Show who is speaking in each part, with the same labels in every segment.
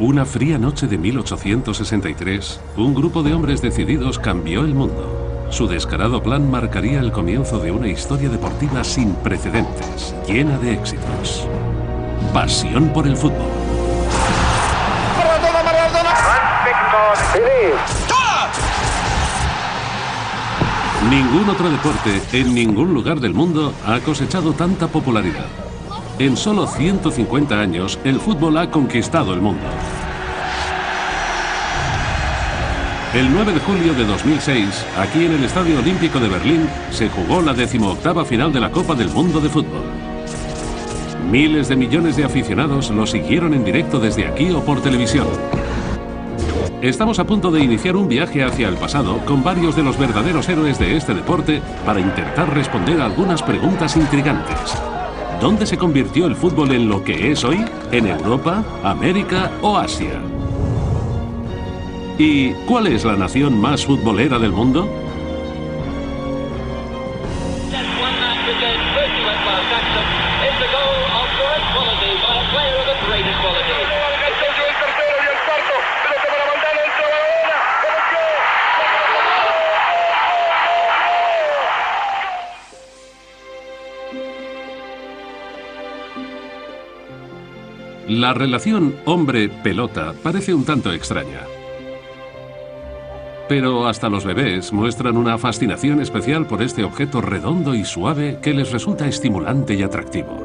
Speaker 1: Una fría noche de 1863, un grupo de hombres decididos cambió el mundo. Su descarado plan marcaría el comienzo de una historia deportiva sin precedentes, llena de éxitos. Pasión por el fútbol. Ningún otro deporte, en ningún lugar del mundo, ha cosechado tanta popularidad. En solo 150 años, el fútbol ha conquistado el mundo. El 9 de julio de 2006, aquí en el Estadio Olímpico de Berlín, se jugó la 18ª final de la Copa del Mundo de Fútbol. Miles de millones de aficionados lo siguieron en directo desde aquí o por televisión. Estamos a punto de iniciar un viaje hacia el pasado con varios de los verdaderos héroes de este deporte para intentar responder a algunas preguntas intrigantes. ¿Dónde se convirtió el fútbol en lo que es hoy? ¿En Europa, América o Asia? ¿Y cuál es la nación más futbolera del mundo? La relación hombre-pelota parece un tanto extraña. Pero hasta los bebés muestran una fascinación especial por este objeto redondo y suave que les resulta estimulante y atractivo.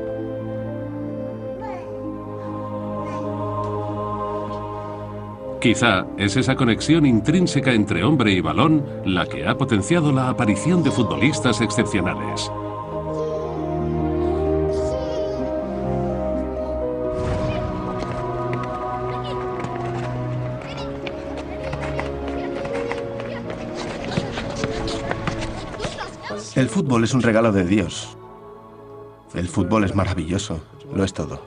Speaker 1: Quizá es esa conexión intrínseca entre hombre y balón la que ha potenciado la aparición de futbolistas excepcionales.
Speaker 2: El fútbol es un regalo de Dios. El fútbol es maravilloso, lo es todo.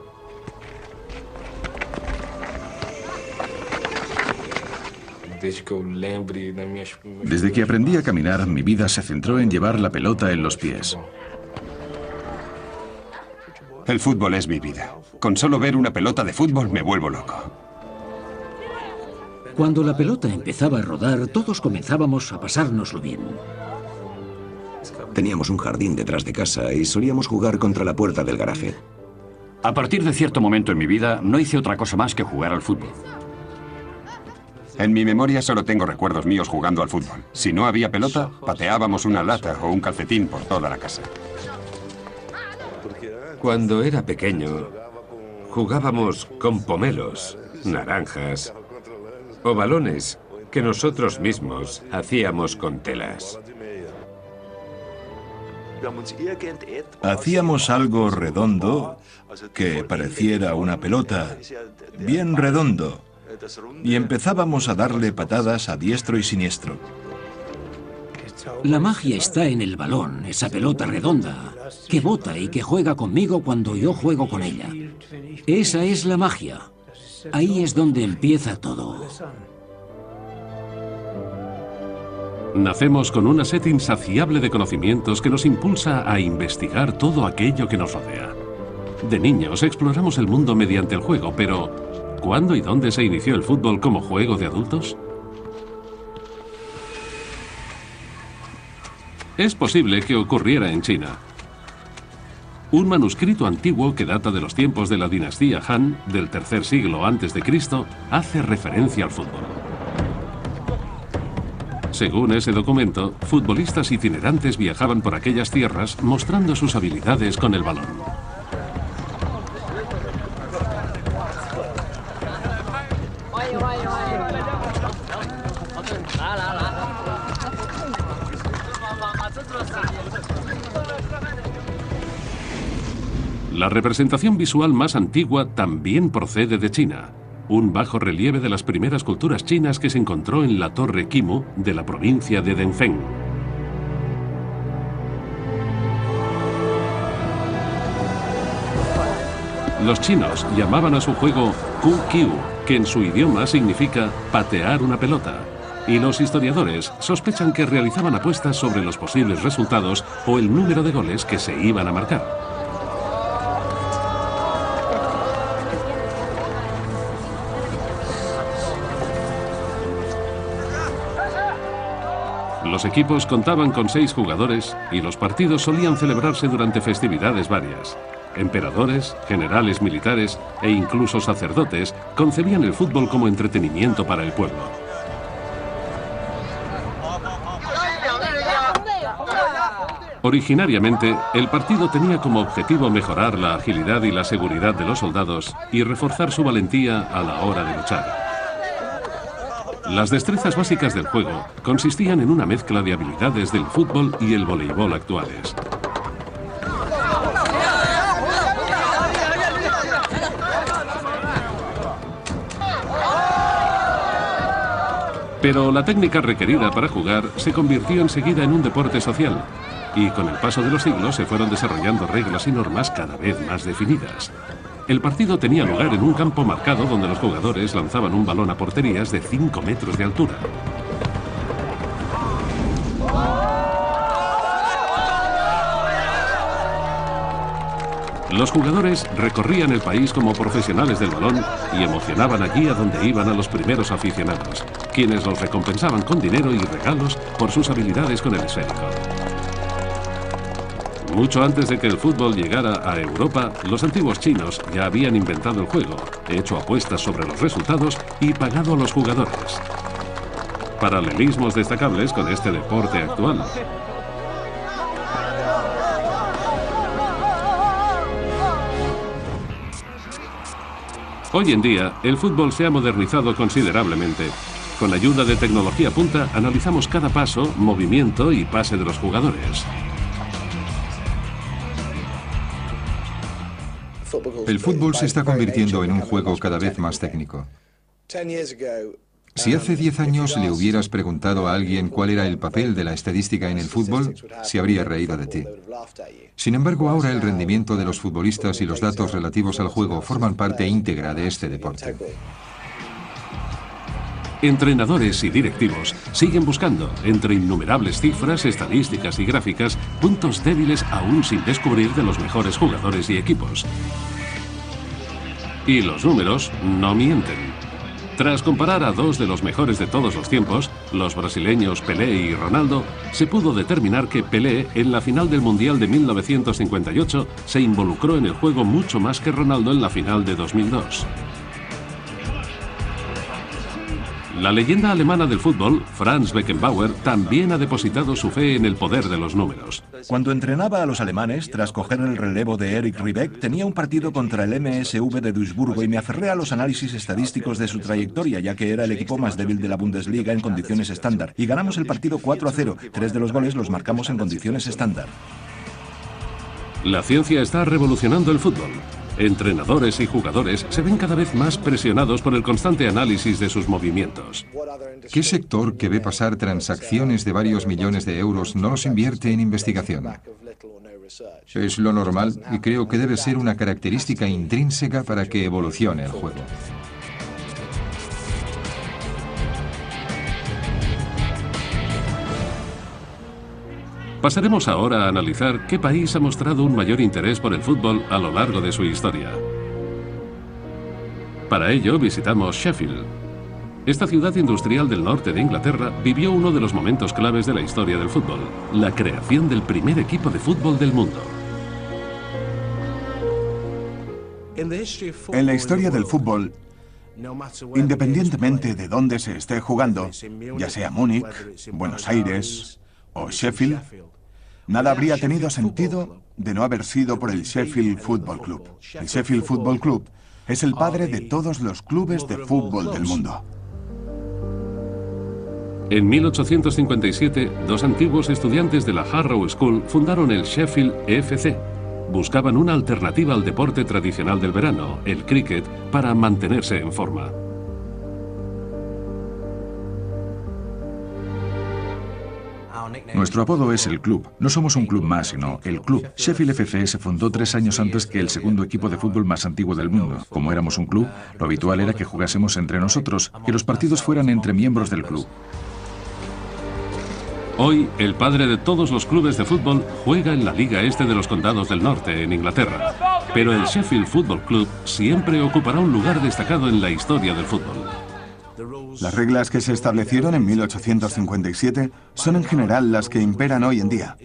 Speaker 3: Desde que aprendí a caminar, mi vida se centró en llevar la pelota en los pies.
Speaker 4: El fútbol es mi vida. Con solo ver una pelota de fútbol me vuelvo loco.
Speaker 5: Cuando la pelota empezaba a rodar, todos comenzábamos a pasárnoslo bien.
Speaker 6: Teníamos un jardín detrás de casa y solíamos jugar contra la puerta del garaje.
Speaker 7: A partir de cierto momento en mi vida, no hice otra cosa más que jugar al fútbol.
Speaker 4: En mi memoria solo tengo recuerdos míos jugando al fútbol. Si no había pelota, pateábamos una lata o un calcetín por toda la casa.
Speaker 8: Cuando era pequeño, jugábamos con pomelos, naranjas o balones que nosotros mismos hacíamos con telas.
Speaker 9: Hacíamos algo redondo que pareciera una pelota, bien redondo, y empezábamos a darle patadas a diestro y siniestro.
Speaker 5: La magia está en el balón, esa pelota redonda, que bota y que juega conmigo cuando yo juego con ella. Esa es la magia. Ahí es donde empieza todo.
Speaker 1: Nacemos con una sed insaciable de conocimientos que nos impulsa a investigar todo aquello que nos rodea. De niños exploramos el mundo mediante el juego, pero ¿cuándo y dónde se inició el fútbol como juego de adultos? Es posible que ocurriera en China. Un manuscrito antiguo que data de los tiempos de la dinastía Han, del tercer siglo a.C., hace referencia al fútbol. Según ese documento, futbolistas itinerantes viajaban por aquellas tierras mostrando sus habilidades con el balón. La representación visual más antigua también procede de China. Un bajo relieve de las primeras culturas chinas que se encontró en la Torre Qimu de la provincia de Denfeng. Los chinos llamaban a su juego Ku Kiu, que en su idioma significa patear una pelota, y los historiadores sospechan que realizaban apuestas sobre los posibles resultados o el número de goles que se iban a marcar. Los equipos contaban con 6 jugadores y los partidos solían celebrarse durante festividades varias. Emperadores, generales militares e incluso sacerdotes concebían el fútbol como entretenimiento para el pueblo. Originariamente, el partido tenía como objetivo mejorar la agilidad y la seguridad de los soldados y reforzar su valentía a la hora de luchar. Las destrezas básicas del juego consistían en una mezcla de habilidades del fútbol y el voleibol actuales. Pero la técnica requerida para jugar se convirtió enseguida en un deporte social, y con el paso de los siglos se fueron desarrollando reglas y normas cada vez más definidas. El partido tenía lugar en un campo marcado donde los jugadores lanzaban un balón a porterías de 5 metros de altura. Los jugadores recorrían el país como profesionales del balón y emocionaban allí a donde iban a los primeros aficionados, quienes los recompensaban con dinero y regalos por sus habilidades con el esférico. Mucho antes de que el fútbol llegara a Europa, los antiguos chinos ya habían inventado el juego, hecho apuestas sobre los resultados y pagado a los jugadores. Paralelismos destacables con este deporte actual. Hoy en día, el fútbol se ha modernizado considerablemente. Con la ayuda de tecnología punta, analizamos cada paso, movimiento y pase de los jugadores.
Speaker 10: El fútbol se está convirtiendo en un juego cada vez más técnico. Si hace 10 años le hubieras preguntado a alguien cuál era el papel de la estadística en el fútbol, se habría reído de ti. Sin embargo, ahora el rendimiento de los futbolistas y los datos relativos al juego forman parte íntegra de este deporte.
Speaker 1: Entrenadores y directivos siguen buscando, entre innumerables cifras, estadísticas y gráficas, puntos débiles aún sin descubrir de los mejores jugadores y equipos. Y los números no mienten. Tras comparar a 2 de los mejores de todos los tiempos, los brasileños Pelé y Ronaldo, se pudo determinar que Pelé, en la final del Mundial de 1958, se involucró en el juego mucho más que Ronaldo en la final de 2002. La leyenda alemana del fútbol, Franz Beckenbauer, también ha depositado su fe en el poder de los números.
Speaker 9: Cuando entrenaba a los alemanes, tras coger el relevo de Erich Ribbeck, tenía un partido contra el MSV de Duisburgo y me aferré a los análisis estadísticos de su trayectoria, ya que era el equipo más débil de la Bundesliga en condiciones estándar. Y ganamos el partido 4-0. 3 de los goles los marcamos en condiciones estándar.
Speaker 1: La ciencia está revolucionando el fútbol. Entrenadores y jugadores se ven cada vez más presionados por el constante análisis de sus movimientos.
Speaker 10: ¿Qué sector que ve pasar transacciones de varios millones de euros no los invierte en investigación? Es lo normal y creo que debe ser una característica intrínseca para que evolucione el juego.
Speaker 1: Pasaremos ahora a analizar qué país ha mostrado un mayor interés por el fútbol a lo largo de su historia. Para ello visitamos Sheffield. Esta ciudad industrial del norte de Inglaterra vivió uno de los momentos claves de la historia del fútbol, la creación del primer equipo de fútbol del mundo.
Speaker 2: En la historia del fútbol, independientemente de dónde se esté jugando, ya sea Múnich, Buenos Aires o Sheffield, nada habría tenido sentido de no haber sido por el Sheffield Football Club. El Sheffield Football Club es el padre de todos los clubes de fútbol del mundo.
Speaker 1: En 1857, 2 antiguos estudiantes de la Harrow School fundaron el Sheffield FC. Buscaban una alternativa al deporte tradicional del verano, el cricket, para mantenerse en forma.
Speaker 3: Nuestro apodo es el club. No somos un club más, sino el club. Sheffield FC se fundó 3 años antes que el segundo equipo de fútbol más antiguo del mundo. Como éramos un club, lo habitual era que jugásemos entre nosotros, que los partidos fueran entre miembros del club.
Speaker 1: Hoy, el padre de todos los clubes de fútbol juega en la Liga Este de los Condados del Norte, en Inglaterra. Pero el Sheffield Football Club siempre ocupará un lugar destacado en la historia del fútbol.
Speaker 2: Las reglas que se establecieron en 1857 son en general las que imperan hoy en día.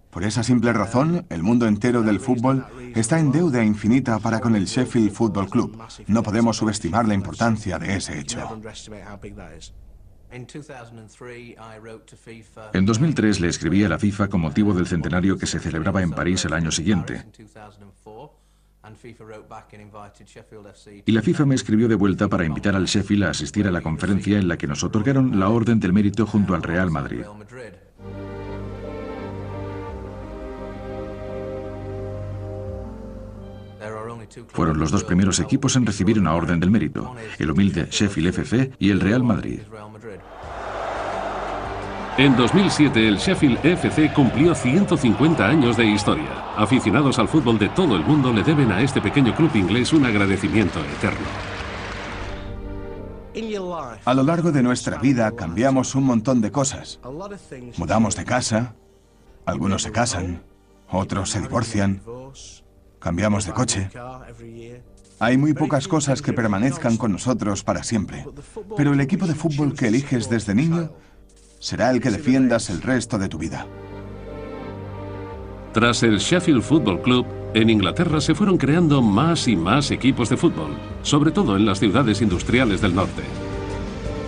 Speaker 2: Por esa simple razón, el mundo entero del fútbol está en deuda infinita para con el Sheffield Football Club. No podemos subestimar la importancia de ese hecho.
Speaker 3: En 2003 le escribí a la FIFA con motivo del centenario que se celebraba en París el año siguiente. Y la FIFA me escribió de vuelta para invitar al Sheffield a asistir a la conferencia en la que nos otorgaron la Orden del Mérito junto al Real Madrid. Fueron los dos primeros equipos en recibir una Orden del Mérito, el humilde Sheffield FC y el Real Madrid.
Speaker 1: En 2007 el Sheffield FC cumplió 150 años de historia. Aficionados al fútbol de todo el mundo le deben a este pequeño club inglés un agradecimiento eterno.
Speaker 2: A lo largo de nuestra vida cambiamos un montón de cosas. Mudamos de casa, algunos se casan, otros se divorcian, cambiamos de coche. Hay muy pocas cosas que permanezcan con nosotros para siempre, pero el equipo de fútbol que eliges desde niño será el que defiendas el resto de tu vida.
Speaker 1: Tras el Sheffield Football Club, en Inglaterra se fueron creando más y más equipos de fútbol, sobre todo en las ciudades industriales del norte.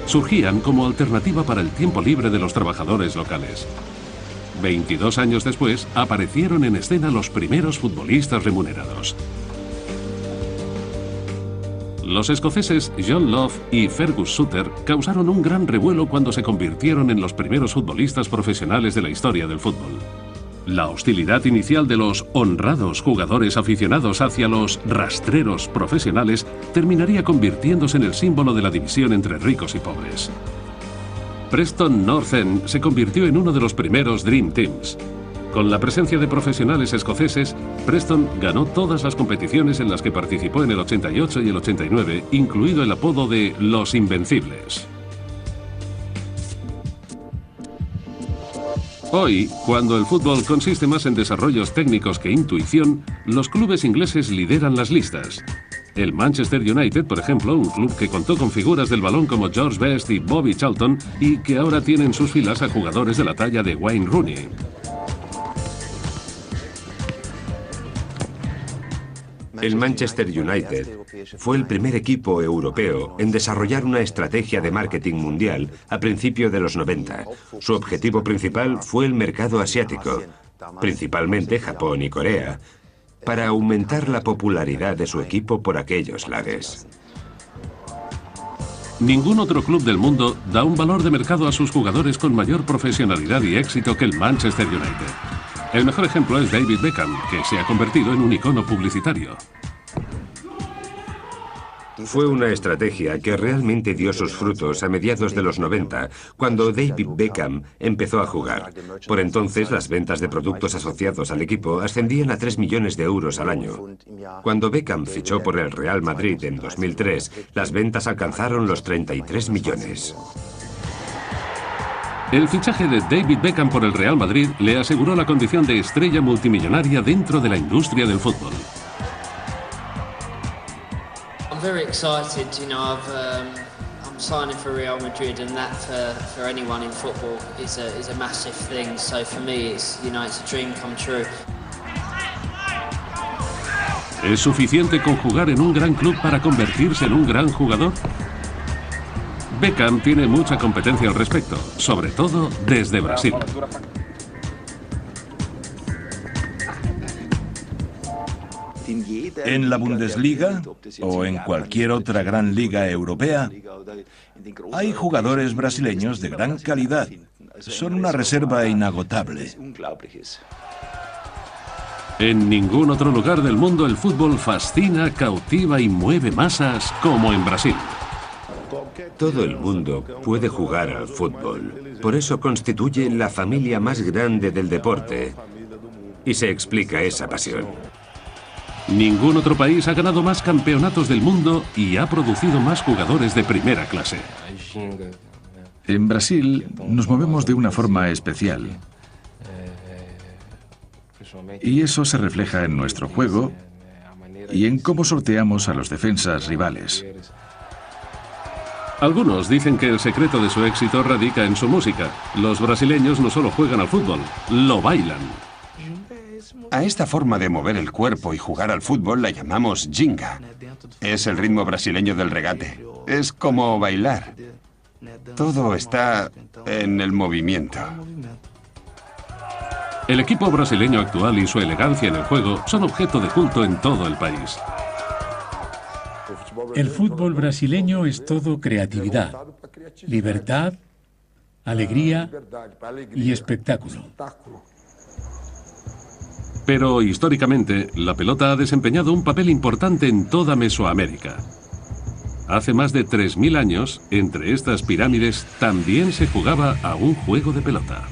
Speaker 1: Surgían como alternativa para el tiempo libre de los trabajadores locales. 22 años después, aparecieron en escena los primeros futbolistas remunerados. Los escoceses John Love y Fergus Sutter causaron un gran revuelo cuando se convirtieron en los primeros futbolistas profesionales de la historia del fútbol. La hostilidad inicial de los honrados jugadores aficionados hacia los rastreros profesionales terminaría convirtiéndose en el símbolo de la división entre ricos y pobres. Preston North End se convirtió en uno de los primeros Dream Teams. Con la presencia de profesionales escoceses, Preston ganó todas las competiciones en las que participó en el 88 y el 89, incluido el apodo de Los Invencibles. Hoy, cuando el fútbol consiste más en desarrollos técnicos que intuición, los clubes ingleses lideran las listas. El Manchester United, por ejemplo, un club que contó con figuras del balón como George Best y Bobby Charlton y que ahora tiene en sus filas a jugadores de la talla de Wayne Rooney.
Speaker 8: El Manchester United fue el primer equipo europeo en desarrollar una estrategia de marketing mundial a principios de los 90. Su objetivo principal fue el mercado asiático, principalmente Japón y Corea, para aumentar la popularidad de su equipo por aquellos lares.
Speaker 1: Ningún otro club del mundo da un valor de mercado a sus jugadores con mayor profesionalidad y éxito que el Manchester United. El mejor ejemplo es David Beckham, que se ha convertido en un icono publicitario.
Speaker 8: Fue una estrategia que realmente dio sus frutos a mediados de los 90, cuando David Beckham empezó a jugar. Por entonces, las ventas de productos asociados al equipo ascendían a 3 millones de euros al año. Cuando Beckham fichó por el Real Madrid en 2003, las ventas alcanzaron los 33 millones.
Speaker 1: El fichaje de David Beckham por el Real Madrid le aseguró la condición de estrella multimillonaria dentro de la industria del fútbol.
Speaker 11: I'm very excited, you know, I'm signing for Real Madrid, and that for anyone in football is a massive thing. So for me, it's a dream come true.
Speaker 1: ¿Es suficiente con jugar en un gran club para convertirse en un gran jugador? Beckham tiene mucha competencia al respecto, sobre todo desde Brasil.
Speaker 9: En la Bundesliga o en cualquier otra gran liga europea, hay jugadores brasileños de gran calidad. Son una reserva inagotable.
Speaker 1: En ningún otro lugar del mundo el fútbol fascina, cautiva y mueve masas como en Brasil.
Speaker 8: Todo el mundo puede jugar al fútbol. Por eso constituye la familia más grande del deporte. Y se explica esa pasión.
Speaker 1: Ningún otro país ha ganado más campeonatos del mundo y ha producido más jugadores de primera clase.
Speaker 3: En Brasil nos movemos de una forma especial. Y eso se refleja en nuestro juego y en cómo sorteamos a los defensas rivales.
Speaker 1: Algunos dicen que el secreto de su éxito radica en su música. Los brasileños no solo juegan al fútbol, lo bailan.
Speaker 4: A esta forma de mover el cuerpo y jugar al fútbol la llamamos ginga. Es el ritmo brasileño del regate. Es como bailar. Todo está en el movimiento.
Speaker 1: El equipo brasileño actual y su elegancia en el juego son objeto de culto en todo el país.
Speaker 12: El fútbol brasileño es todo creatividad, libertad, alegría y espectáculo.
Speaker 1: Pero históricamente, la pelota ha desempeñado un papel importante en toda Mesoamérica. Hace más de 3000 años, entre estas pirámides también se jugaba a un juego de pelota.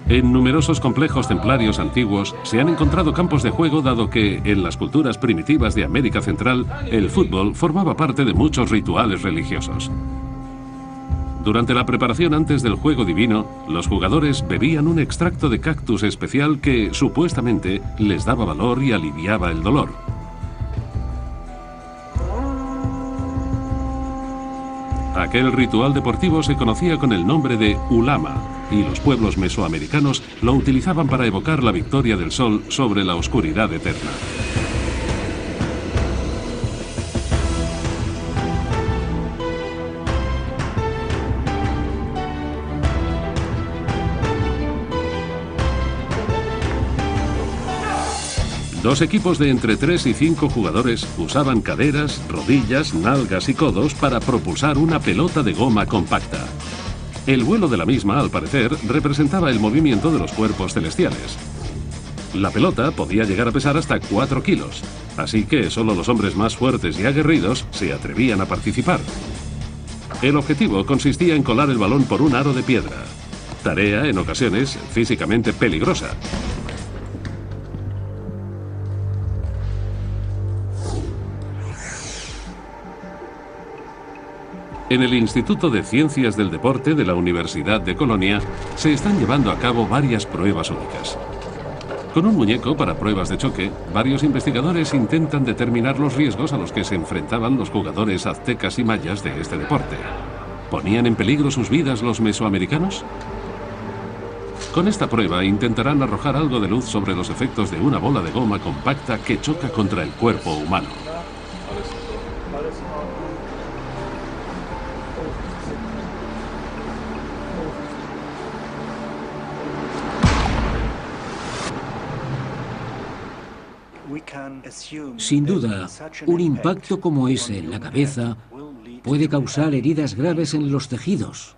Speaker 1: En numerosos complejos templarios antiguos se han encontrado campos de juego, dado que, en las culturas primitivas de América Central, el fútbol formaba parte de muchos rituales religiosos. Durante la preparación antes del juego divino, los jugadores bebían un extracto de cactus especial que, supuestamente, les daba valor y aliviaba el dolor. Aquel ritual deportivo se conocía con el nombre de ulama, y los pueblos mesoamericanos lo utilizaban para evocar la victoria del sol sobre la oscuridad eterna. Dos equipos de entre 3 y 5 jugadores usaban caderas, rodillas, nalgas y codos para propulsar una pelota de goma compacta. El vuelo de la misma, al parecer, representaba el movimiento de los cuerpos celestiales. La pelota podía llegar a pesar hasta 4 kilos, así que solo los hombres más fuertes y aguerridos se atrevían a participar. El objetivo consistía en colar el balón por un aro de piedra, tarea en ocasiones físicamente peligrosa. En el Instituto de Ciencias del Deporte de la Universidad de Colonia se están llevando a cabo varias pruebas únicas. Con un muñeco para pruebas de choque, varios investigadores intentan determinar los riesgos a los que se enfrentaban los jugadores aztecas y mayas de este deporte. ¿Ponían en peligro sus vidas los mesoamericanos? Con esta prueba intentarán arrojar algo de luz sobre los efectos de una bola de goma compacta que choca contra el cuerpo humano.
Speaker 5: Sin duda, un impacto como ese en la cabeza puede causar heridas graves en los tejidos,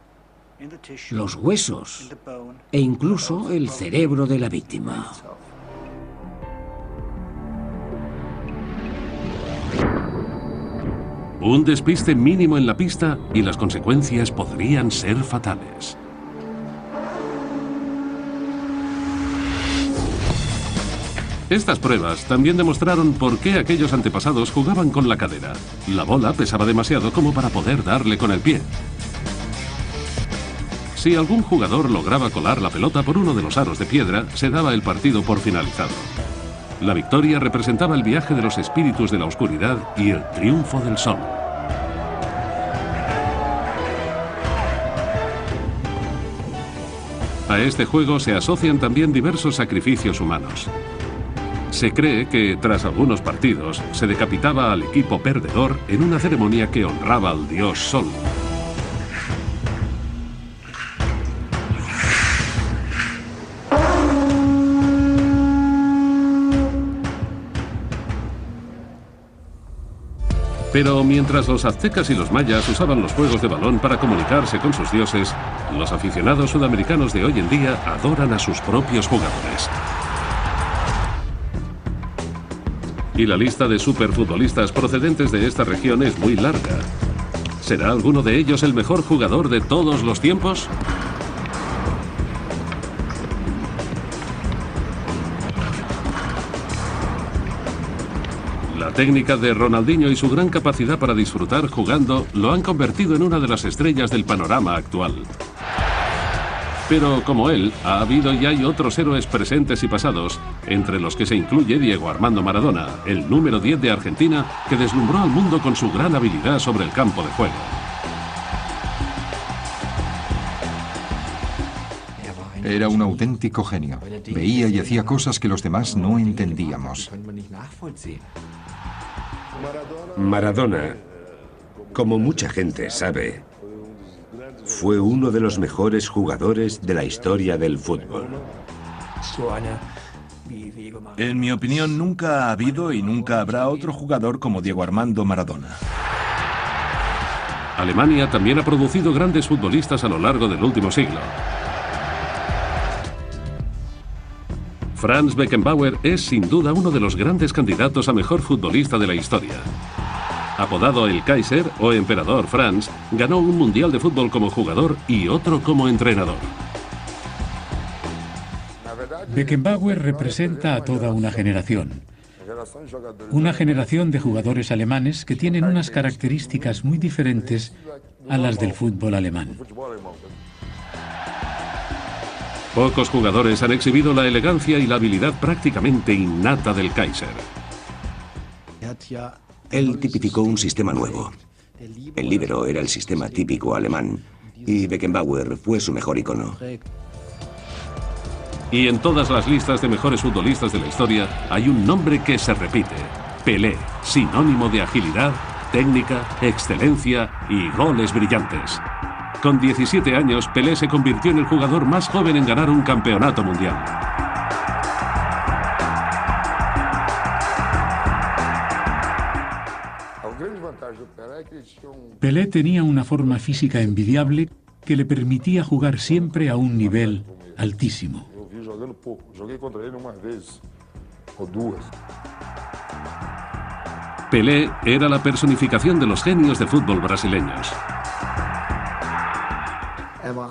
Speaker 5: los huesos e incluso el cerebro de la víctima.
Speaker 1: Un despiste mínimo en la pista y las consecuencias podrían ser fatales. Estas pruebas también demostraron por qué aquellos antepasados jugaban con la cadera. La bola pesaba demasiado como para poder darle con el pie. Si algún jugador lograba colar la pelota por uno de los aros de piedra, se daba el partido por finalizado. La victoria representaba el viaje de los espíritus de la oscuridad y el triunfo del sol. A este juego se asocian también diversos sacrificios humanos. Se cree que, tras algunos partidos, se decapitaba al equipo perdedor en una ceremonia que honraba al dios Sol. Pero mientras los aztecas y los mayas usaban los juegos de balón para comunicarse con sus dioses, los aficionados sudamericanos de hoy en día adoran a sus propios jugadores. Y la lista de superfutbolistas procedentes de esta región es muy larga. ¿Será alguno de ellos el mejor jugador de todos los tiempos? La técnica de Ronaldinho y su gran capacidad para disfrutar jugando lo han convertido en una de las estrellas del panorama actual. Pero como él, ha habido y hay otros héroes presentes y pasados, entre los que se incluye Diego Armando Maradona, el número 10 de Argentina, que deslumbró al mundo con su gran habilidad sobre el campo de juego.
Speaker 10: Era un auténtico genio. Veía y hacía cosas que los demás no entendíamos.
Speaker 8: Maradona, como mucha gente sabe, fue uno de los mejores jugadores de la historia del fútbol.
Speaker 9: En mi opinión, nunca ha habido y nunca habrá otro jugador como Diego Armando Maradona.
Speaker 1: Alemania también ha producido grandes futbolistas a lo largo del último siglo. Franz Beckenbauer es sin duda uno de los grandes candidatos a mejor futbolista de la historia. Apodado el Kaiser o Emperador Franz, ganó un mundial de fútbol como jugador y otro como entrenador.
Speaker 12: Beckenbauer representa a toda una generación. Una generación de jugadores alemanes que tienen unas características muy diferentes a las del fútbol alemán.
Speaker 1: Pocos jugadores han exhibido la elegancia y la habilidad prácticamente innata del Kaiser.
Speaker 6: Él tipificó un sistema nuevo. El líbero era el sistema típico alemán y Beckenbauer fue su mejor icono.
Speaker 1: Y en todas las listas de mejores futbolistas de la historia hay un nombre que se repite: Pelé, sinónimo de agilidad, técnica, excelencia y goles brillantes. Con 17 años, Pelé se convirtió en el jugador más joven en ganar un campeonato mundial.
Speaker 12: Pelé tenía una forma física envidiable que le permitía jugar siempre a un nivel altísimo.
Speaker 1: Pelé era la personificación de los genios de fútbol brasileños.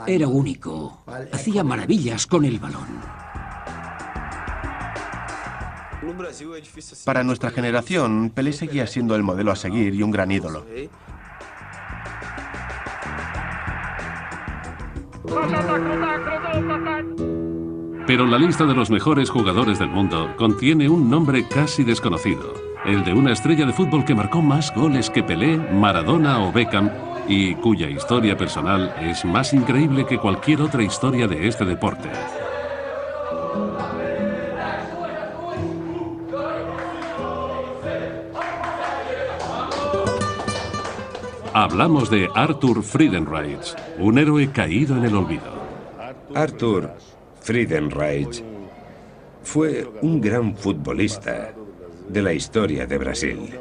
Speaker 5: Era único. Hacía maravillas con el balón.
Speaker 13: Para nuestra generación, Pelé seguía siendo el modelo a seguir y un gran ídolo.
Speaker 1: Pero la lista de los mejores jugadores del mundo contiene un nombre casi desconocido, el de una estrella de fútbol que marcó más goles que Pelé, Maradona o Beckham, y cuya historia personal es más increíble que cualquier otra historia de este deporte. Hablamos de Arthur Friedenreich, un héroe caído en el olvido.
Speaker 8: Arthur Friedenreich fue un gran futbolista de la historia de Brasil.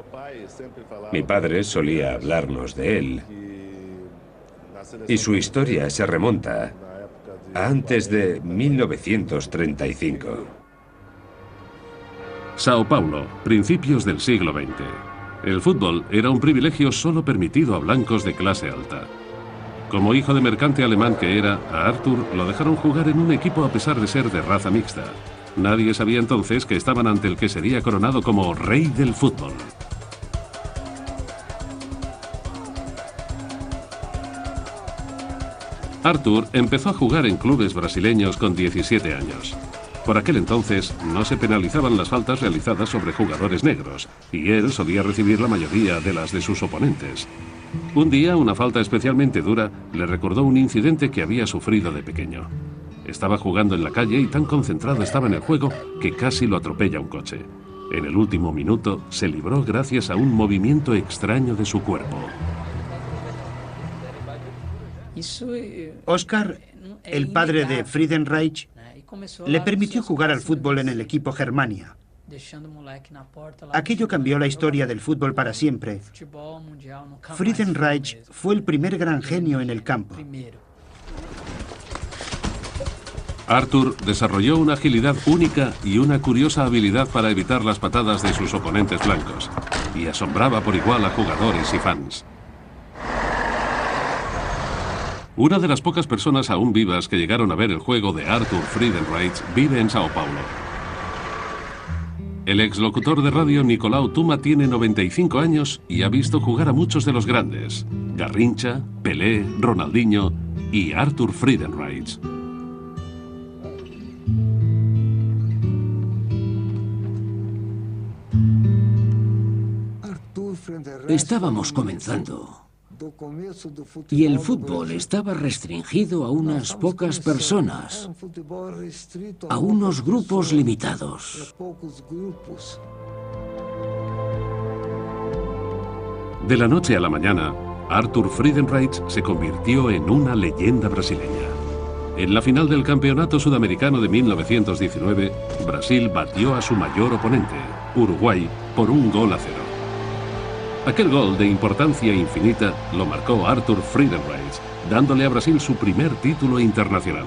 Speaker 8: Mi padre solía hablarnos de él. Y su historia se remonta a antes de 1935.
Speaker 1: Sao Paulo, principios del siglo XX. El fútbol era un privilegio solo permitido a blancos de clase alta. Como hijo de mercante alemán que era, a Arthur lo dejaron jugar en un equipo a pesar de ser de raza mixta. Nadie sabía entonces que estaban ante el que sería coronado como rey del fútbol. Arthur empezó a jugar en clubes brasileños con 17 años. Por aquel entonces no se penalizaban las faltas realizadas sobre jugadores negros, y él solía recibir la mayoría de las de sus oponentes. Un día, una falta especialmente dura le recordó un incidente que había sufrido de pequeño. Estaba jugando en la calle y tan concentrado estaba en el juego que casi lo atropella un coche. En el último minuto se libró gracias a un movimiento extraño de su cuerpo.
Speaker 14: Oscar, el padre de Friedenreich, le permitió jugar al fútbol en el equipo Germania. Aquello cambió la historia del fútbol para siempre. Friedenreich fue el primer gran genio en el campo.
Speaker 1: Arthur desarrolló una agilidad única y una curiosa habilidad para evitar las patadas de sus oponentes blancos, y asombraba por igual a jugadores y fans. Una de las pocas personas aún vivas que llegaron a ver el juego de Arthur Friedenreich vive en Sao Paulo. El exlocutor de radio Nicolau Tuma tiene 95 años y ha visto jugar a muchos de los grandes: Garrincha, Pelé, Ronaldinho y Arthur Friedenreich.
Speaker 5: Estábamos comenzando. Y el fútbol estaba restringido a unas pocas personas, a unos grupos limitados.
Speaker 1: De la noche a la mañana, Arthur Friedenreich se convirtió en una leyenda brasileña. En la final del Campeonato Sudamericano de 1919, Brasil batió a su mayor oponente, Uruguay, por 1-0. Aquel gol de importancia infinita lo marcó Arthur Friedenreich, dándole a Brasil su primer título internacional.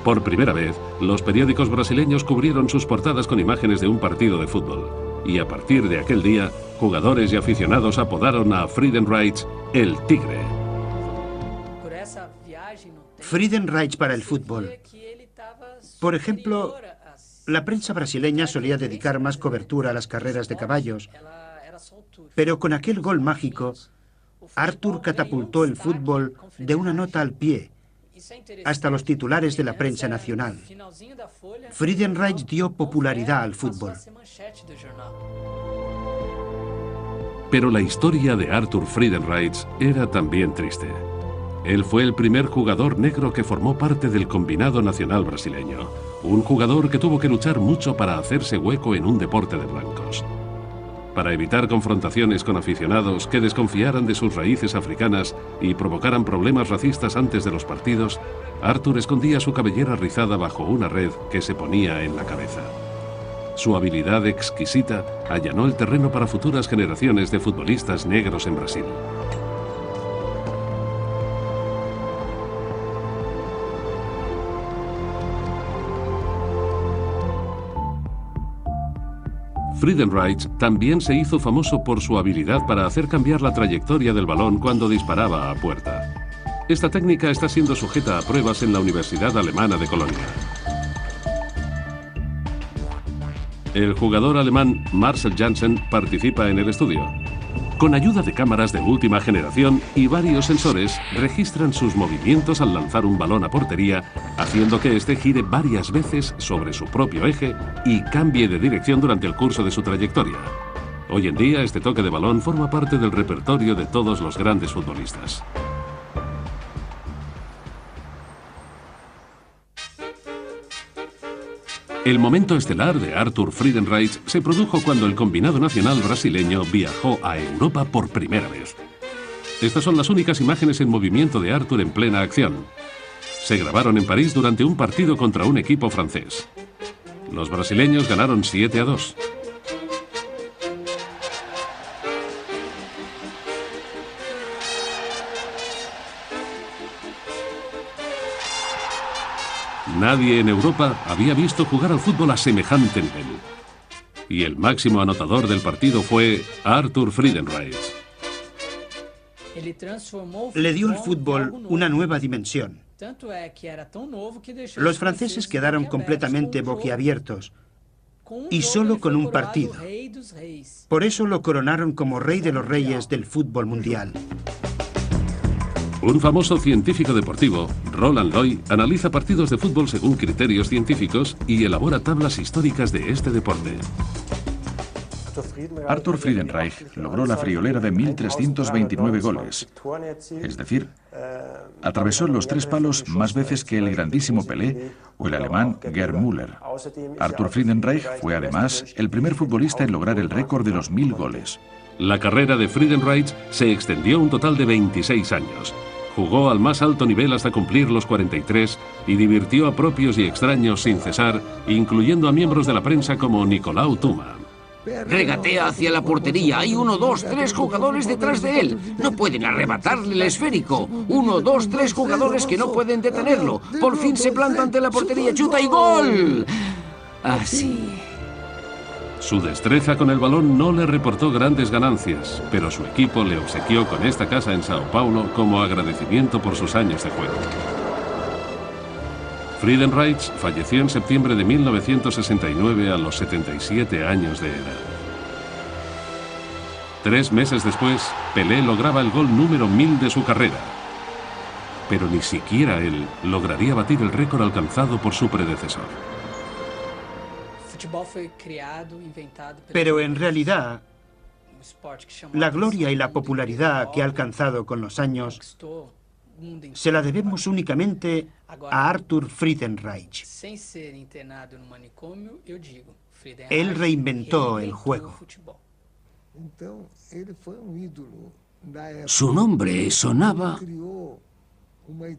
Speaker 1: Por primera vez, los periódicos brasileños cubrieron sus portadas con imágenes de un partido de fútbol. Y a partir de aquel día, jugadores y aficionados apodaron a Friedenreich el Tigre.
Speaker 14: Friedenreich para el fútbol. Por ejemplo, la prensa brasileña solía dedicar más cobertura a las carreras de caballos. Pero con aquel gol mágico, Arthur catapultó el fútbol de una nota al pie hasta los titulares de la prensa nacional. Friedenreich dio popularidad al fútbol.
Speaker 1: Pero la historia de Arthur Friedenreich era también triste. Él fue el primer jugador negro que formó parte del combinado nacional brasileño. Un jugador que tuvo que luchar mucho para hacerse hueco en un deporte de blancos. Para evitar confrontaciones con aficionados que desconfiaran de sus raíces africanas y provocaran problemas racistas antes de los partidos, Arthur escondía su cabellera rizada bajo una red que se ponía en la cabeza. Su habilidad exquisita allanó el terreno para futuras generaciones de futbolistas negros en Brasil. Friedenreich también se hizo famoso por su habilidad para hacer cambiar la trayectoria del balón cuando disparaba a puerta. Esta técnica está siendo sujeta a pruebas en la Universidad Alemana de Colonia. El jugador alemán Marcel Janssen participa en el estudio. Con ayuda de cámaras de última generación y varios sensores, registran sus movimientos al lanzar un balón a portería, haciendo que éste gire varias veces sobre su propio eje y cambie de dirección durante el curso de su trayectoria. Hoy en día, este toque de balón forma parte del repertorio de todos los grandes futbolistas. El momento estelar de Arthur Friedenreich se produjo cuando el combinado nacional brasileño viajó a Europa por primera vez. Estas son las únicas imágenes en movimiento de Arthur en plena acción. Se grabaron en París durante un partido contra un equipo francés. Los brasileños ganaron 7-2. Nadie en Europa había visto jugar al fútbol a semejante nivel. Y el máximo anotador del partido fue Arthur Friedenreich.
Speaker 14: Le dio al fútbol una nueva dimensión. Los franceses quedaron completamente boquiabiertos, y solo con un partido. Por eso lo coronaron como rey de los reyes del fútbol mundial.
Speaker 1: Un famoso científico deportivo, Roland Loy, analiza partidos de fútbol según criterios científicos y elabora tablas históricas de este deporte.
Speaker 3: Arthur Friedenreich logró la friolera de 1.329 goles. Es decir, atravesó los 3 palos más veces que el grandísimo Pelé o el alemán Gerd Müller. Arthur Friedenreich fue además el primer futbolista en lograr el récord de los 1.000 goles.
Speaker 1: La carrera de Friedenreich se extendió un total de 26 años. Jugó al más alto nivel hasta cumplir los 43 y divirtió a propios y extraños sin cesar, incluyendo a miembros de la prensa como Nicolau Tuma.
Speaker 5: Regatea hacia la portería. Hay 1, 2, 3 jugadores detrás de él. No pueden arrebatarle el esférico. 1, 2, 3 jugadores que no pueden detenerlo. Por fin se planta ante la portería, chuta y ¡gol! Así.
Speaker 1: Su destreza con el balón no le reportó grandes ganancias, pero su equipo le obsequió con esta casa en Sao Paulo como agradecimiento por sus años de juego. Friedenreich falleció en septiembre de 1969 a los 77 años de edad. 3 meses después, Pelé lograba el gol número 1000 de su carrera. Pero ni siquiera él lograría batir el récord alcanzado por su predecesor.
Speaker 14: Pero en realidad, La gloria y la popularidad que ha alcanzado con los años se la debemos únicamente a Arthur Friedenreich. Él reinventó el juego.
Speaker 5: Su nombre sonaba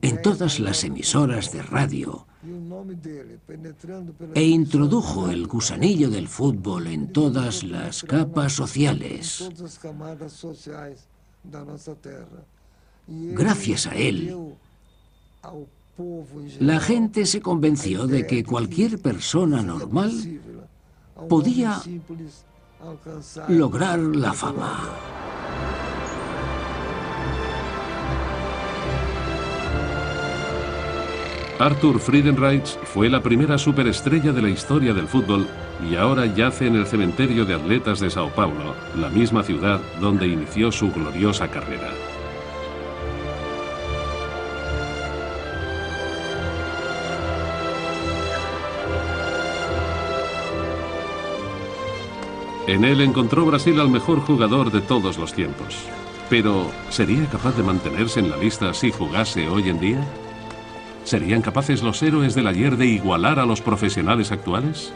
Speaker 5: en todas las emisoras de radio e introdujo el gusanillo del fútbol en todas las capas sociales. Gracias a él, la gente se convenció de que cualquier persona normal podía lograr la fama.
Speaker 1: Arthur Friedenreich fue la primera superestrella de la historia del fútbol y ahora yace en el cementerio de atletas de Sao Paulo, la misma ciudad donde inició su gloriosa carrera. En él encontró Brasil al mejor jugador de todos los tiempos. Pero, ¿sería capaz de mantenerse en la lista si jugase hoy en día? ¿Serían capaces los héroes del ayer de igualar a los profesionales actuales?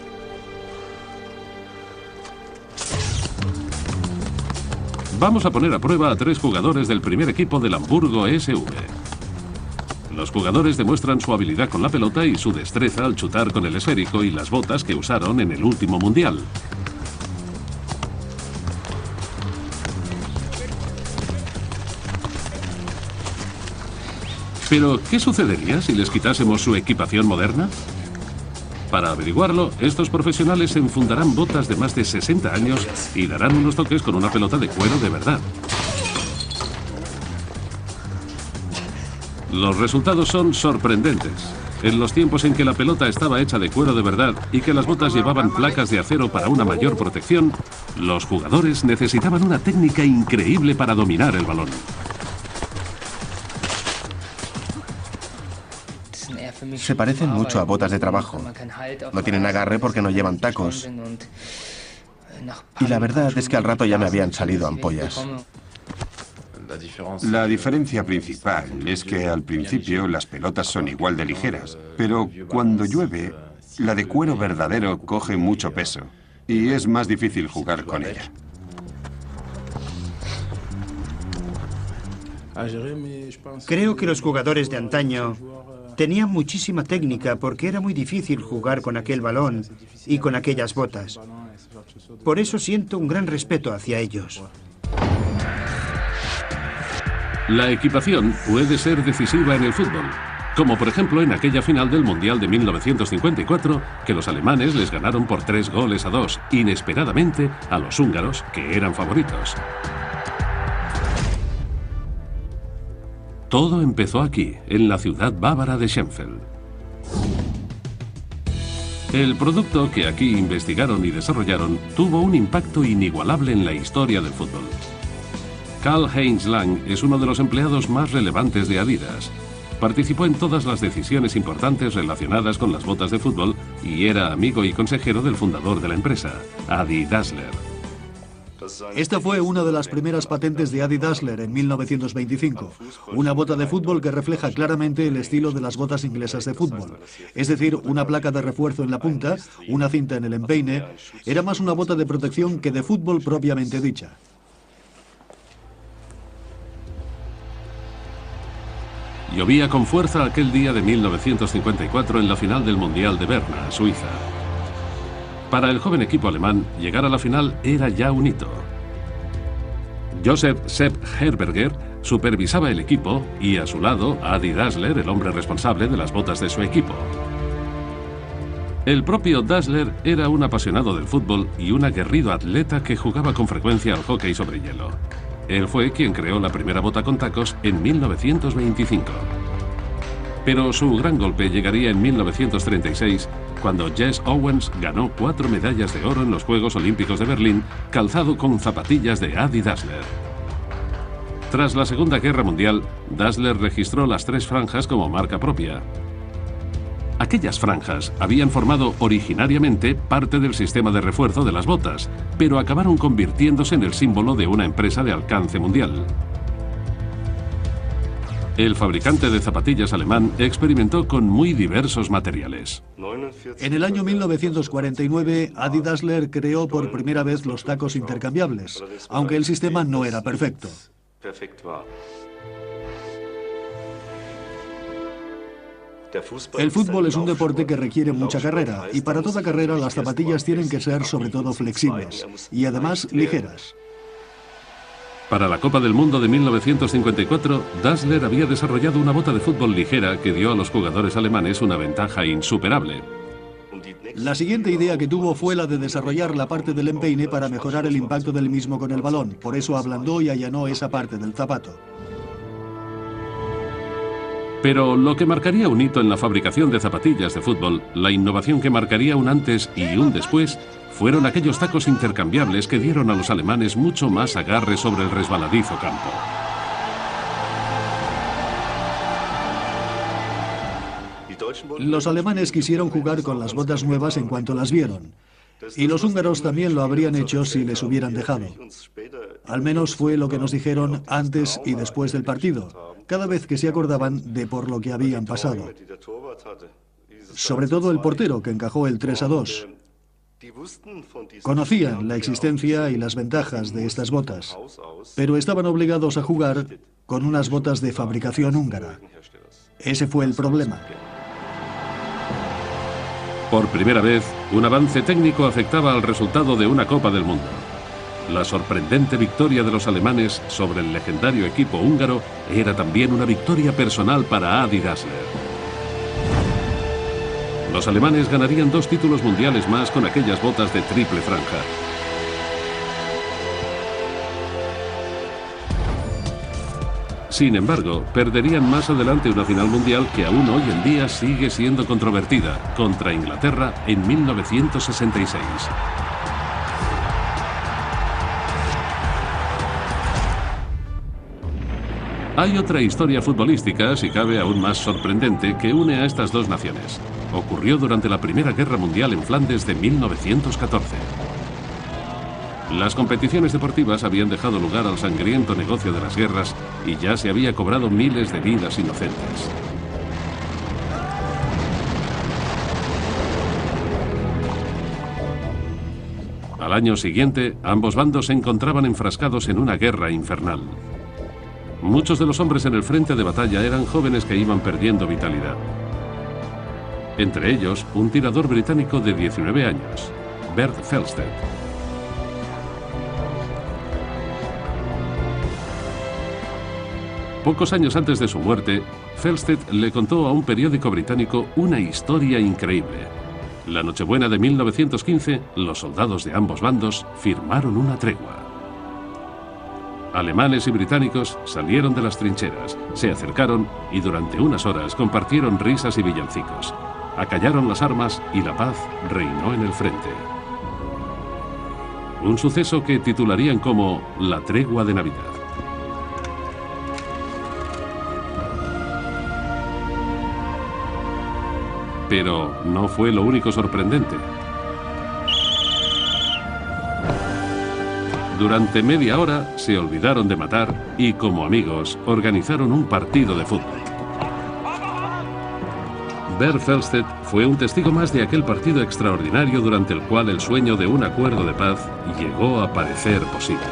Speaker 1: Vamos a poner a prueba a 3 jugadores del primer equipo del Hamburgo SV. Los jugadores demuestran su habilidad con la pelota y su destreza al chutar con el esférico y las botas que usaron en el último mundial. Pero, ¿qué sucedería si les quitásemos su equipación moderna? Para averiguarlo, estos profesionales se enfundarán botas de más de 60 años y darán unos toques con una pelota de cuero de verdad. Los resultados son sorprendentes. En los tiempos en que la pelota estaba hecha de cuero de verdad y que las botas llevaban placas de acero para una mayor protección, los jugadores necesitaban una técnica increíble para dominar el balón.
Speaker 13: Se parecen mucho a botas de trabajo. No tienen agarre porque no llevan tacos. Y la verdad es que al rato ya me habían salido ampollas.
Speaker 4: La diferencia principal es que al principio las pelotas son igual de ligeras, pero cuando llueve, la de cuero verdadero coge mucho peso y es más difícil jugar con ella.
Speaker 14: Creo que los jugadores de antaño tenían muchísima técnica porque era muy difícil jugar con aquel balón y con aquellas botas. Por eso siento un gran respeto hacia ellos.
Speaker 1: La equipación puede ser decisiva en el fútbol, como por ejemplo en aquella final del Mundial de 1954, que los alemanes les ganaron por 3-2, inesperadamente, a los húngaros, que eran favoritos. Todo empezó aquí, en la ciudad bávara de Sheffield. El producto que aquí investigaron y desarrollaron tuvo un impacto inigualable en la historia del fútbol. Karl-Heinz Lang es uno de los empleados más relevantes de Adidas. Participó en todas las decisiones importantes relacionadas con las botas de fútbol y era amigo y consejero del fundador de la empresa, Adi Dassler.
Speaker 15: Esta fue una de las primeras patentes de Adi Dassler en 1925. Una bota de fútbol que refleja claramente el estilo de las botas inglesas de fútbol. Es decir, una placa de refuerzo en la punta, una cinta en el empeine. Era más una bota de protección que de fútbol propiamente dicha.
Speaker 1: Llovía con fuerza aquel día de 1954 en la final del Mundial de Berna, Suiza. Para el joven equipo alemán, llegar a la final era ya un hito. Josef Sepp Herberger supervisaba el equipo y a su lado Adi Dassler, el hombre responsable de las botas de su equipo. El propio Dassler era un apasionado del fútbol y un aguerrido atleta que jugaba con frecuencia al hockey sobre hielo. Él fue quien creó la primera bota con tacos en 1925. Pero su gran golpe llegaría en 1936, cuando Jesse Owens ganó 4 medallas de oro en los Juegos Olímpicos de Berlín, calzado con zapatillas de Adi Dassler. Tras la Segunda Guerra Mundial, Dassler registró las 3 franjas como marca propia. Aquellas franjas habían formado originariamente parte del sistema de refuerzo de las botas, pero acabaron convirtiéndose en el símbolo de una empresa de alcance mundial. El fabricante de zapatillas alemán experimentó con muy diversos materiales.
Speaker 15: En el año 1949, Adi Dassler creó por primera vez los tacos intercambiables, aunque el sistema no era perfecto. El fútbol es un deporte que requiere mucha carrera, y para toda carrera las zapatillas tienen que ser sobre todo flexibles y además ligeras.
Speaker 1: Para la Copa del Mundo de 1954, Dassler había desarrollado una bota de fútbol ligera que dio a los jugadores alemanes una ventaja insuperable.
Speaker 15: La siguiente idea que tuvo fue la de desarrollar la parte del empeine para mejorar el impacto del mismo con el balón, por eso ablandó y allanó esa parte del zapato.
Speaker 1: Pero lo que marcaría un hito en la fabricación de zapatillas de fútbol, la innovación que marcaría un antes y un después, fueron aquellos tacos intercambiables que dieron a los alemanes mucho más agarre sobre el resbaladizo campo.
Speaker 15: Los alemanes quisieron jugar con las botas nuevas en cuanto las vieron, y los húngaros también lo habrían hecho si les hubieran dejado. Al menos fue lo que nos dijeron antes y después del partido, cada vez que se acordaban de por lo que habían pasado. Sobre todo el portero, que encajó el 3-2. Conocían la existencia y las ventajas de estas botas, pero estaban obligados a jugar con unas botas de fabricación húngara. Ese fue el problema.
Speaker 1: Por primera vez, un avance técnico afectaba al resultado de una Copa del Mundo. La sorprendente victoria de los alemanes sobre el legendario equipo húngaro era también una victoria personal para Adi Dassler. Los alemanes ganarían 2 títulos mundiales más con aquellas botas de triple franja. Sin embargo, perderían más adelante una final mundial que aún hoy en día sigue siendo controvertida, contra Inglaterra en 1966. Hay otra historia futbolística, si cabe aún más sorprendente, que une a estas dos naciones. Ocurrió durante la Primera Guerra Mundial en Flandes de 1914. Las competiciones deportivas habían dejado lugar al sangriento negocio de las guerras y ya se había cobrado miles de vidas inocentes. Al año siguiente, ambos bandos se encontraban enfrascados en una guerra infernal. Muchos de los hombres en el frente de batalla eran jóvenes que iban perdiendo vitalidad. Entre ellos, un tirador británico de 19 años, Bert Felsted. Pocos años antes de su muerte, Felsted le contó a un periódico británico una historia increíble. La Nochebuena de 1915, los soldados de ambos bandos firmaron una tregua. Alemanes y británicos salieron de las trincheras, se acercaron y durante unas horas compartieron risas y villancicos. Acallaron las armas y la paz reinó en el frente. Un suceso que titularían como la Tregua de Navidad. Pero no fue lo único sorprendente. Durante media hora se olvidaron de matar y, como amigos, organizaron un partido de fútbol. Bert Felsted fue un testigo más de aquel partido extraordinario durante el cual el sueño de un acuerdo de paz llegó a parecer posible.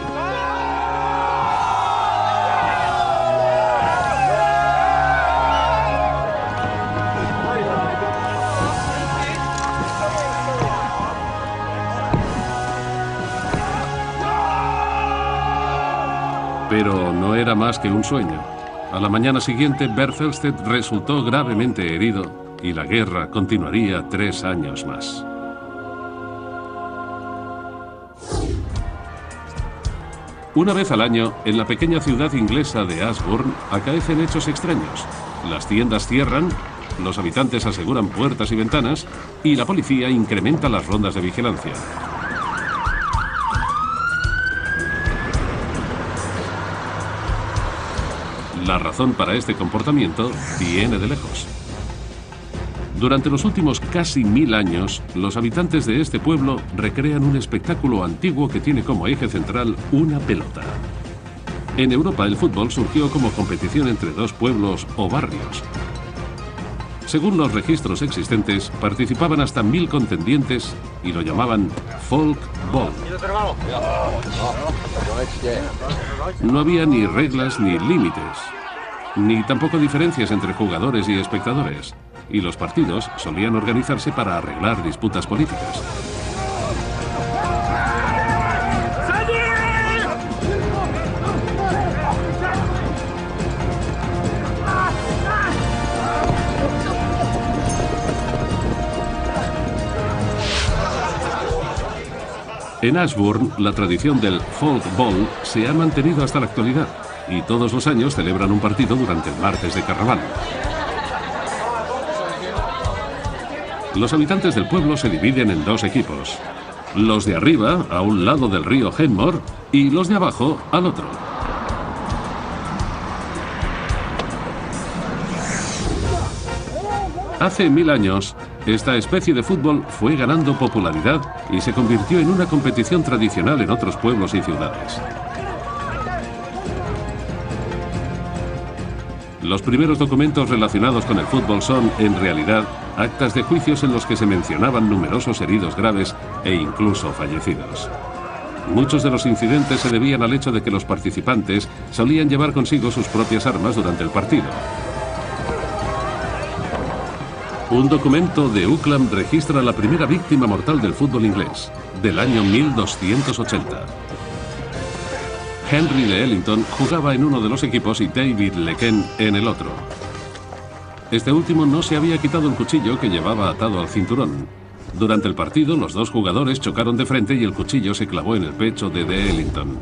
Speaker 1: Pero no era más que un sueño. A la mañana siguiente, Bert Felsted resultó gravemente herido y la guerra continuaría 3 años más. Una vez al año, en la pequeña ciudad inglesa de Ashbourne, acaecen hechos extraños. Las tiendas cierran, los habitantes aseguran puertas y ventanas y la policía incrementa las rondas de vigilancia. La razón para este comportamiento viene de lejos. Durante los últimos casi 1000 años, los habitantes de este pueblo recrean un espectáculo antiguo que tiene como eje central una pelota. En Europa, el fútbol surgió como competición entre dos pueblos o barrios. Según los registros existentes, participaban hasta 1000 contendientes y lo llamaban folk ball. No había ni reglas ni límites, ni tampoco diferencias entre jugadores y espectadores, y los partidos solían organizarse para arreglar disputas políticas. En Ashbourne, la tradición del folk ball se ha mantenido hasta la actualidad y todos los años celebran un partido durante el martes de carnaval. Los habitantes del pueblo se dividen en dos equipos. Los de arriba, a un lado del río Henmore, y los de abajo, al otro. Hace 1000 años, esta especie de fútbol fue ganando popularidad y se convirtió en una competición tradicional en otros pueblos y ciudades. Los primeros documentos relacionados con el fútbol son, en realidad, actas de juicios en los que se mencionaban numerosos heridos graves e incluso fallecidos. Muchos de los incidentes se debían al hecho de que los participantes solían llevar consigo sus propias armas durante el partido. Un documento de Uclam registra la primera víctima mortal del fútbol inglés, del año 1280. Henry de Ellington jugaba en uno de los equipos y David Lequen en el otro. Este último no se había quitado el cuchillo que llevaba atado al cinturón. Durante el partido, los dos jugadores chocaron de frente y el cuchillo se clavó en el pecho de Ellington.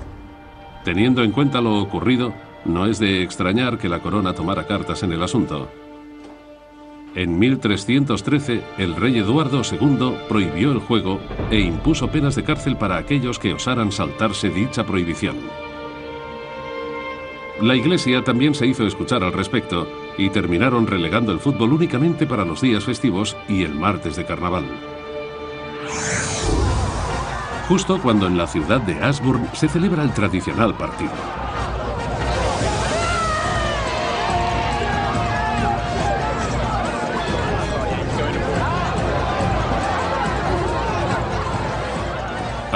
Speaker 1: Teniendo en cuenta lo ocurrido, no es de extrañar que la corona tomara cartas en el asunto. En 1313, el rey Eduardo II prohibió el juego e impuso penas de cárcel para aquellos que osaran saltarse dicha prohibición. La Iglesia también se hizo escuchar al respecto y terminaron relegando el fútbol únicamente para los días festivos y el martes de carnaval. Justo cuando en la ciudad de Ashbourne se celebra el tradicional partido.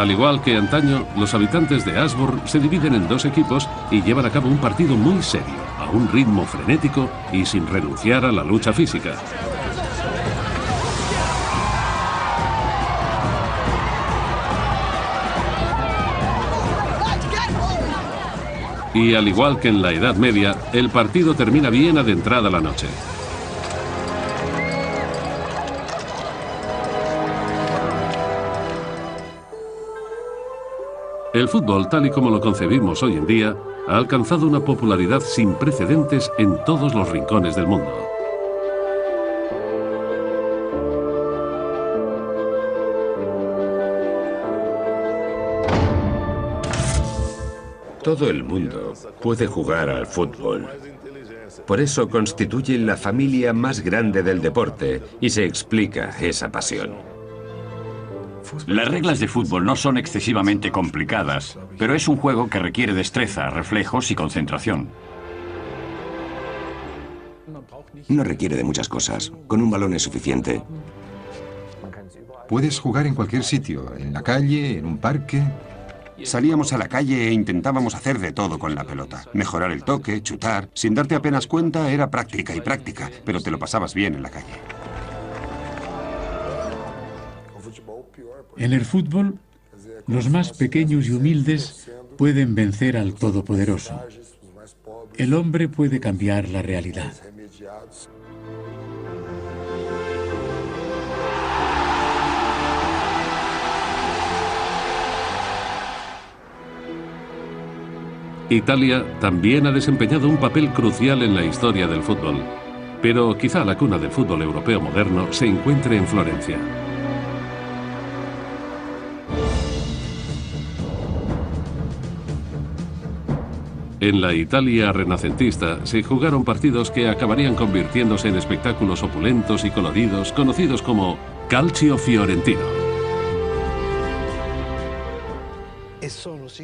Speaker 1: Al igual que antaño, los habitantes de Ashbourne se dividen en dos equipos y llevan a cabo un partido muy serio, a un ritmo frenético y sin renunciar a la lucha física. Y al igual que en la Edad Media, el partido termina bien adentrada la noche. El fútbol, tal y como lo concebimos hoy en día, ha alcanzado una popularidad sin precedentes en todos los rincones del mundo.
Speaker 8: Todo el mundo puede jugar al fútbol. Por eso constituye la familia más grande del deporte y se explica esa pasión.
Speaker 7: Las reglas de fútbol no son excesivamente complicadas, pero es un juego que requiere destreza, reflejos y concentración.
Speaker 6: No requiere de muchas cosas. Con un balón es suficiente.
Speaker 10: Puedes jugar en cualquier sitio, en la calle, en un parque.
Speaker 4: Salíamos a la calle e intentábamos hacer de todo con la pelota. Mejorar el toque, chutar. Sin darte apenas cuenta, era práctica y práctica, pero te lo pasabas bien en la calle.
Speaker 12: En el fútbol, los más pequeños y humildes pueden vencer al Todopoderoso. El hombre puede cambiar la realidad.
Speaker 1: Italia también ha desempeñado un papel crucial en la historia del fútbol, pero quizá la cuna del fútbol europeo moderno se encuentre en Florencia. En la Italia renacentista se jugaron partidos que acabarían convirtiéndose en espectáculos opulentos y coloridos, conocidos como calcio fiorentino.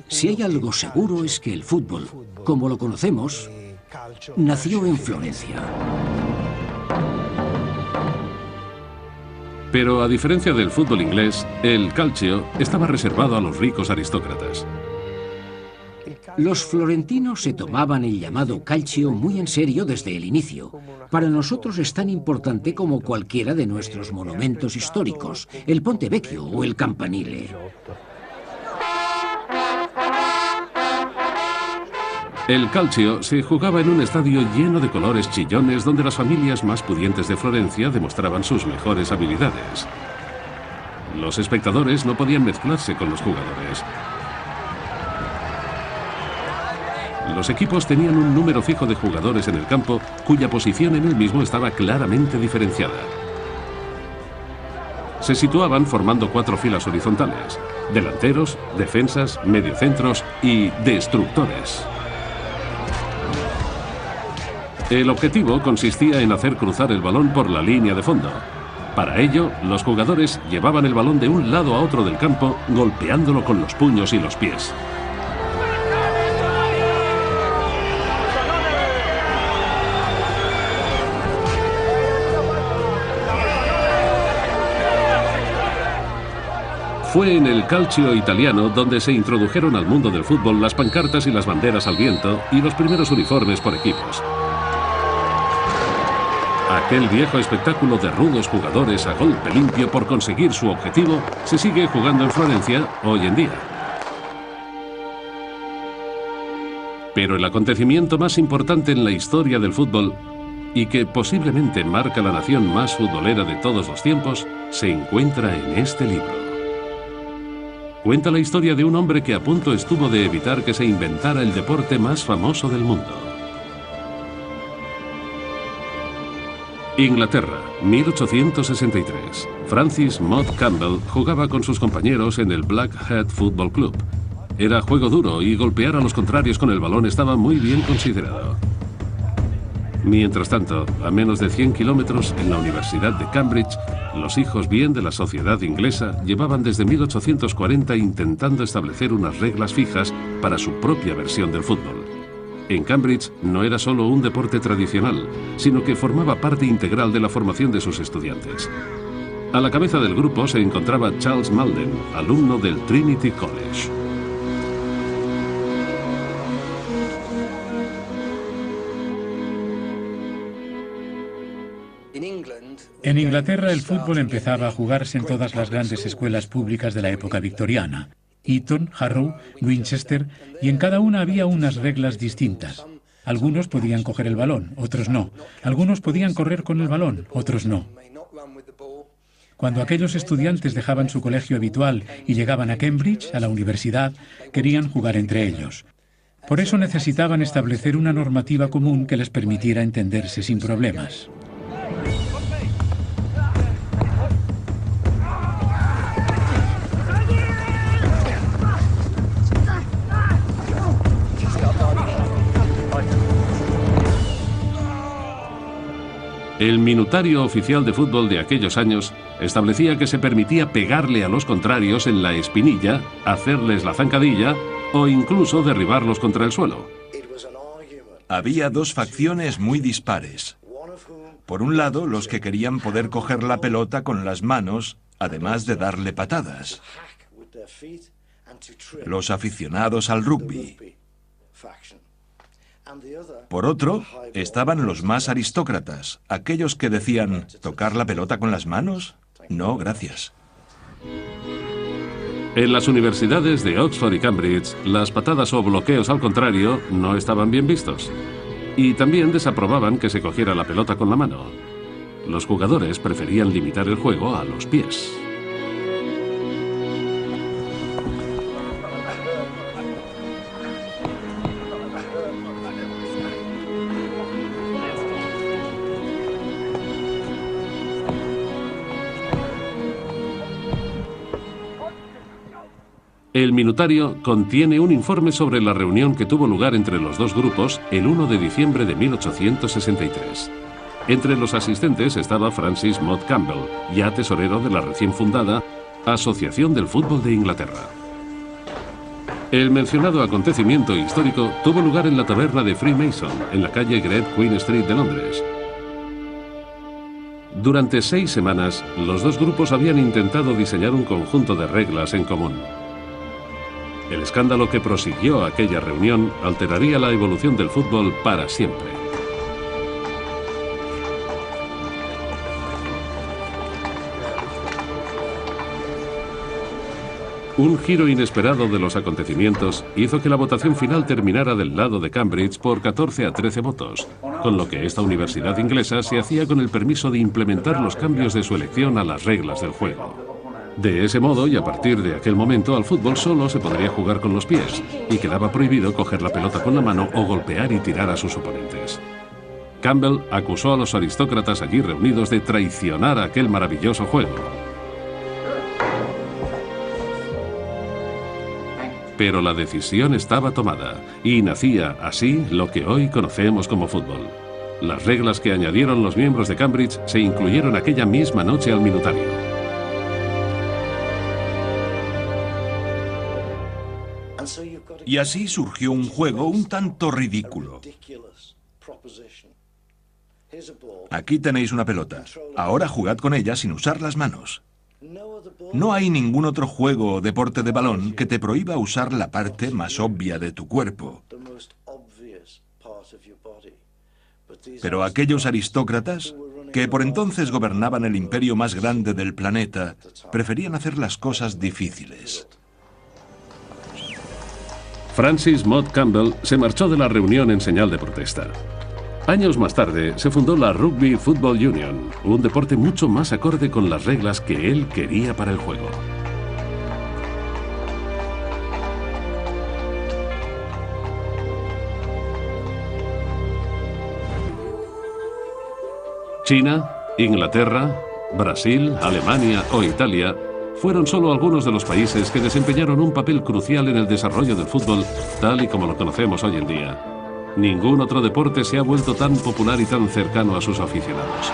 Speaker 5: Si hay algo seguro es que el fútbol, como lo conocemos, nació en Florencia.
Speaker 1: Pero a diferencia del fútbol inglés, el calcio estaba reservado a los ricos aristócratas.
Speaker 5: Los florentinos se tomaban el llamado calcio muy en serio desde el inicio. Para nosotros es tan importante como cualquiera de nuestros monumentos históricos, el Ponte Vecchio o el Campanile.
Speaker 1: El calcio se jugaba en un estadio lleno de colores chillones donde las familias más pudientes de Florencia demostraban sus mejores habilidades. Los espectadores no podían mezclarse con los jugadores. Los equipos tenían un número fijo de jugadores en el campo cuya posición en el mismo estaba claramente diferenciada. Se situaban formando 4 filas horizontales: delanteros, defensas, mediocentros y destructores. El objetivo consistía en hacer cruzar el balón por la línea de fondo. Para ello, los jugadores llevaban el balón de un lado a otro del campo, golpeándolo con los puños y los pies. Fue en el calcio italiano donde se introdujeron al mundo del fútbol las pancartas y las banderas al viento y los primeros uniformes por equipos. Aquel viejo espectáculo de rudos jugadores a golpe limpio por conseguir su objetivo se sigue jugando en Florencia hoy en día. Pero el acontecimiento más importante en la historia del fútbol, y que posiblemente marca la nación más futbolera de todos los tiempos, se encuentra en este libro. Cuenta la historia de un hombre que a punto estuvo de evitar que se inventara el deporte más famoso del mundo. Inglaterra, 1863. Francis Mott Campbell jugaba con sus compañeros en el Blackheath Football Club. Era juego duro y golpear a los contrarios con el balón estaba muy bien considerado. Mientras tanto, a menos de 100 kilómetros, en la Universidad de Cambridge, los hijos bien de la sociedad inglesa llevaban desde 1840 intentando establecer unas reglas fijas para su propia versión del fútbol. En Cambridge no era solo un deporte tradicional, sino que formaba parte integral de la formación de sus estudiantes. A la cabeza del grupo se encontraba Charles Malden, alumno del Trinity College.
Speaker 12: En Inglaterra el fútbol empezaba a jugarse en todas las grandes escuelas públicas de la época victoriana. Eton, Harrow, Winchester, y en cada una había unas reglas distintas. Algunos podían coger el balón, otros no. Algunos podían correr con el balón, otros no. Cuando aquellos estudiantes dejaban su colegio habitual y llegaban a Cambridge, a la universidad, querían jugar entre ellos. Por eso necesitaban establecer una normativa común que les permitiera entenderse sin problemas.
Speaker 1: El minutario oficial de fútbol de aquellos años establecía que se permitía pegarle a los contrarios en la espinilla, hacerles la zancadilla o incluso derribarlos contra el suelo.
Speaker 9: Había dos facciones muy dispares. Por un lado, los que querían poder coger la pelota con las manos, además de darle patadas. Los aficionados al rugby. Por otro, estaban los más aristócratas, aquellos que decían, ¿tocar la pelota con las manos? No, gracias.
Speaker 1: En las universidades de Oxford y Cambridge, las patadas o bloqueos al contrario no estaban bien vistos. Y también desaprobaban que se cogiera la pelota con la mano. Los jugadores preferían limitar el juego a los pies. El minutario contiene un informe sobre la reunión que tuvo lugar entre los dos grupos el 1 de diciembre de 1863. Entre los asistentes estaba Francis Mott Campbell, ya tesorero de la recién fundada Asociación del Fútbol de Inglaterra. El mencionado acontecimiento histórico tuvo lugar en la taberna de Freemason, en la calle Great Queen Street de Londres. Durante 6 semanas, los dos grupos habían intentado diseñar un conjunto de reglas en común. El escándalo que prosiguió aquella reunión alteraría la evolución del fútbol para siempre. Un giro inesperado de los acontecimientos hizo que la votación final terminara del lado de Cambridge por 14 a 13 votos, con lo que esta universidad inglesa se hacía con el permiso de implementar los cambios de su elección a las reglas del juego. De ese modo, y a partir de aquel momento, al fútbol solo se podría jugar con los pies, y quedaba prohibido coger la pelota con la mano o golpear y tirar a sus oponentes. Campbell acusó a los aristócratas allí reunidos de traicionar aquel maravilloso juego. Pero la decisión estaba tomada, y nacía así lo que hoy conocemos como fútbol. Las reglas que añadieron los miembros de Cambridge se incluyeron aquella misma noche al minutario.
Speaker 9: Y así surgió un juego un tanto ridículo. Aquí tenéis una pelota. Ahora jugad con ella sin usar las manos. No hay ningún otro juego o deporte de balón que te prohíba usar la parte más obvia de tu cuerpo. Pero aquellos aristócratas, que por entonces gobernaban el imperio más grande del planeta, preferían hacer las cosas difíciles.
Speaker 1: Francis Mott Campbell se marchó de la reunión en señal de protesta. Años más tarde se fundó la Rugby Football Union, un deporte mucho más acorde con las reglas que él quería para el juego. China, Inglaterra, Brasil, Alemania o Italia fueron solo algunos de los países que desempeñaron un papel crucial en el desarrollo del fútbol tal y como lo conocemos hoy en día. Ningún otro deporte se ha vuelto tan popular y tan cercano a sus aficionados.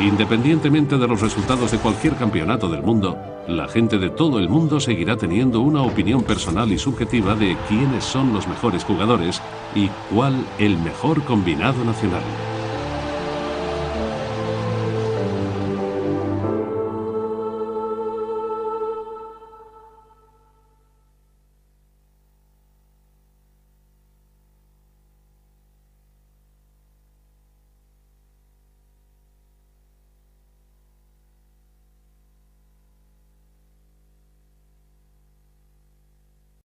Speaker 1: Independientemente de los resultados de cualquier campeonato del mundo, la gente de todo el mundo seguirá teniendo una opinión personal y subjetiva de quiénes son los mejores jugadores y cuál el mejor combinado nacional.